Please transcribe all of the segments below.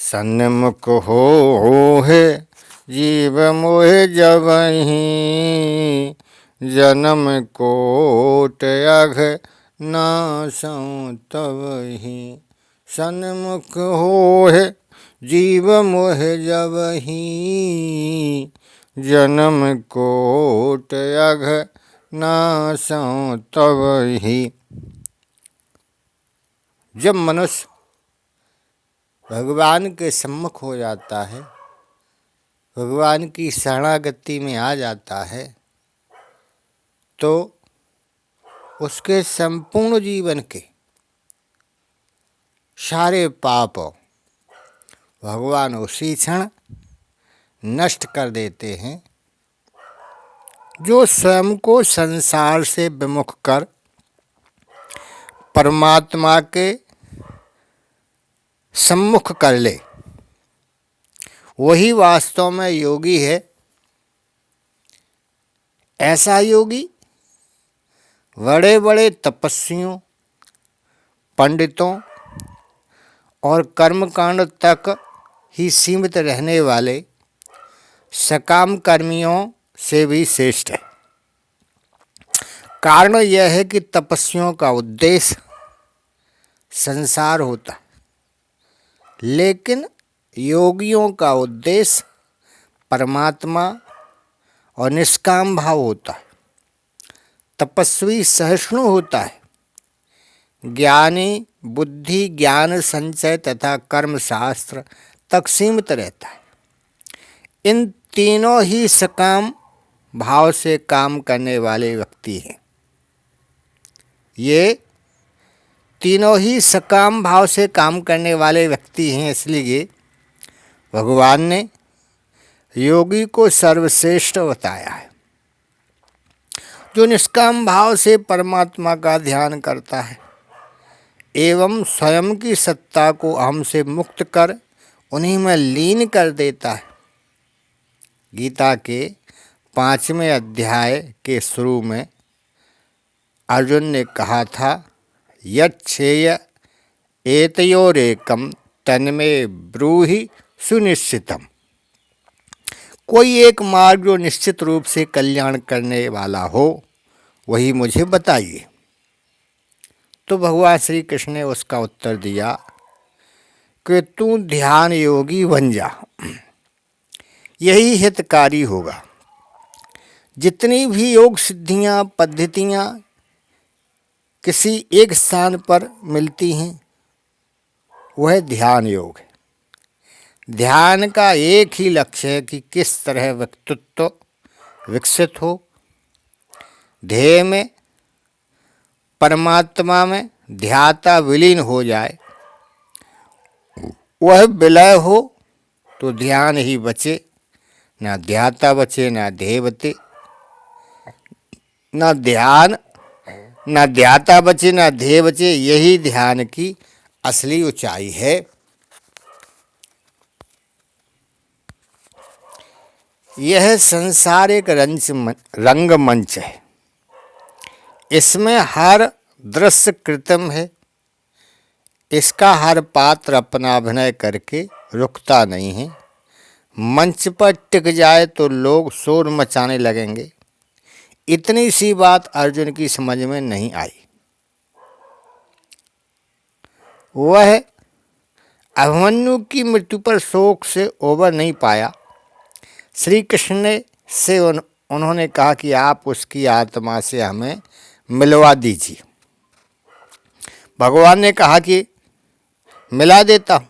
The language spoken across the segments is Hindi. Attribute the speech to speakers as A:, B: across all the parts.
A: सन्मुख हो है जीव मोह जबहि, जन्म कोट अघ नासं तबहि। सन्मुख हो है जीव मोह जबहि, जन्म कोट अघ नासं तबहि। जब मनुष्य भगवान के सम्मुख हो जाता है, भगवान की शरणागति में आ जाता है, तो उसके संपूर्ण जीवन के सारे पाप भगवान उसी क्षण नष्ट कर देते हैं। जो स्वयं को संसार से विमुख कर परमात्मा के सम्मुख कर ले, वही वास्तव में योगी है। ऐसा योगी बड़े बड़े तपस्वियों, पंडितों और कर्मकांड तक ही सीमित रहने वाले सकाम कर्मियों से भी श्रेष्ठ है। कारण यह है कि तपस्वियों का उद्देश्य संसार होता है, लेकिन योगियों का उद्देश्य परमात्मा और निष्काम भाव होता है। तपस्वी सहिष्णु होता है, ज्ञानी बुद्धि ज्ञान संचय तथा कर्म शास्त्र तक सीमित रहता है। इन तीनों ही सकाम भाव से काम करने वाले व्यक्ति हैं। ये तीनों ही सकाम भाव से काम करने वाले व्यक्ति हैं, इसलिए भगवान ने योगी को सर्वश्रेष्ठ बताया है। जो निष्काम भाव से परमात्मा का ध्यान करता है एवं स्वयं की सत्ता को अहम से मुक्त कर उन्हीं में लीन कर देता है। गीता के 5वें अध्याय के शुरू में अर्जुन ने कहा था, यच्छेय एतयोरेकं तन्मे ब्रूहि सुनिश्चितम्। कोई एक मार्ग जो निश्चित रूप से कल्याण करने वाला हो, वही मुझे बताइए। तो भगवान श्री कृष्ण ने उसका उत्तर दिया कि तू ध्यान योगी बन जा, यही हितकारी होगा। जितनी भी योग सिद्धियां पद्धतियां किसी एक स्थान पर मिलती हैं, वह ध्यान योग है। ध्यान का एक ही लक्ष्य है कि किस तरह व्यक्तित्व विकसित हो, ध्येय में परमात्मा में ध्याता विलीन हो जाए। वह विलय हो तो ध्यान ही बचे, ना ध्याता बचे ना ध्येय बचे। ना ध्यान ना ध्याता बचे ना ध्येय बचे, यही ध्यान की असली ऊंचाई है। यह संसार एक रंगमंच है। इसमें हर दृश्य कृत्रिम है। इसका हर पात्र अपना अभिनय करके रुकता नहीं है। मंच पर टिक जाए तो लोग शोर मचाने लगेंगे। इतनी सी बात अर्जुन की समझ में नहीं आई। वह अभिमन्यु की मृत्यु पर शोक से उबर नहीं पाया। श्री कृष्ण ने से उन्होंने कहा कि आप उसकी आत्मा से हमें मिलवा दीजिए। भगवान ने कहा कि मिला देता हूँ।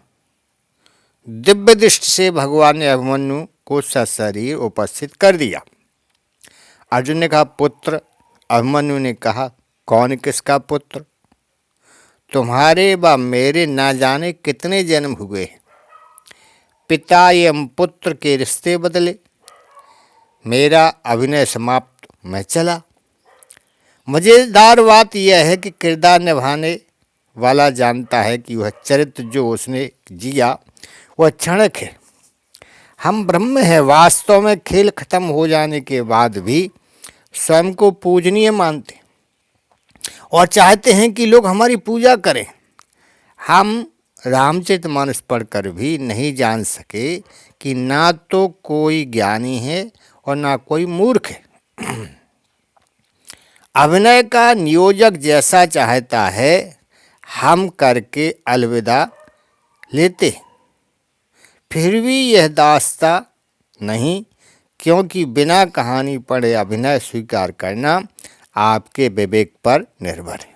A: दिव्य दृष्टि से भगवान ने अभिमन्यु को सशरीर उपस्थित कर दिया। अर्जुन ने कहा पुत्र। अभिमन्यु ने कहा कौन किसका पुत्र? तुम्हारे व मेरे ना जाने कितने जन्म हुए हैं। पिता एवं पुत्र के रिश्ते बदले, मेरा अभिनय समाप्त, मैं चला। मज़ेदार बात यह है कि किरदार निभाने वाला जानता है कि वह चरित्र जो उसने जिया वह क्षणिक है। हम ब्रह्म हैं। वास्तव में खेल खत्म हो जाने के बाद भी स्वयं को पूजनीय मानते और चाहते हैं कि लोग हमारी पूजा करें। हम रामचरितमानस पढ़कर भी नहीं जान सके कि ना तो कोई ज्ञानी है और ना कोई मूर्ख है। अभिनय का नियोजक जैसा चाहता है हम करके अलविदा लेते, फिर भी यह दास्ता नहीं, क्योंकि बिना कहानी पढ़े अभिनय स्वीकार करना आपके विवेक पर निर्भर है।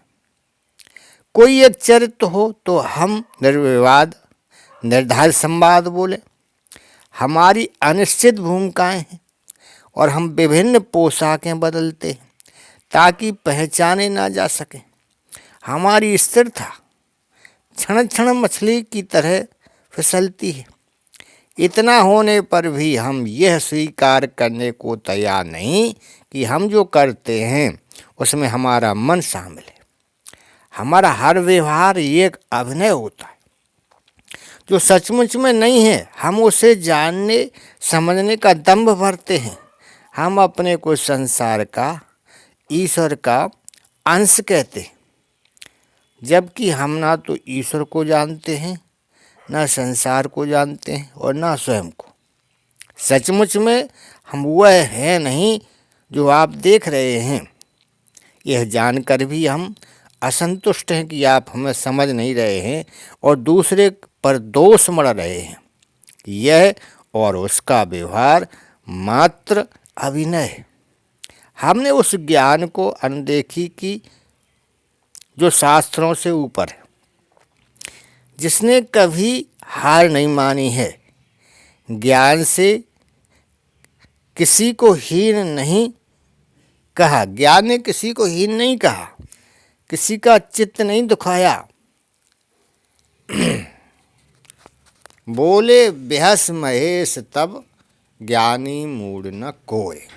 A: कोई एक चरित्र हो तो हम निर्विवाद निर्धारित संवाद बोले। हमारी अनिश्चित भूमिकाएं हैं और हम विभिन्न पोशाकें बदलते हैं ताकि पहचाने ना जा सके। हमारी स्थिरता क्षण क्षण मछली की तरह फिसलती है। इतना होने पर भी हम यह स्वीकार करने को तैयार नहीं कि हम जो करते हैं उसमें हमारा मन शामिल है। हमारा हर व्यवहार एक अभिनय होता है जो सचमुच में नहीं है। हम उसे जानने समझने का दंभ भरते हैं। हम अपने को संसार का, ईश्वर का अंश कहते हैं, जबकि हम ना तो ईश्वर को जानते हैं, ना संसार को जानते हैं और ना स्वयं को। सचमुच में हम वह हैं नहीं जो आप देख रहे हैं। यह जानकर भी हम असंतुष्ट हैं कि आप हमें समझ नहीं रहे हैं और दूसरे पर दोष मढ़ रहे हैं। यह और उसका व्यवहार मात्र अभिनय है। हमने उस ज्ञान को अनदेखी की जो शास्त्रों से ऊपर है, जिसने कभी हार नहीं मानी है। ज्ञान से किसी को हीन नहीं कहा, ज्ञान ने किसी को हीन नहीं कहा, किसी का चित्त नहीं दुखाया। बोले बेहस महेश तब ज्ञानी मूड न कोय।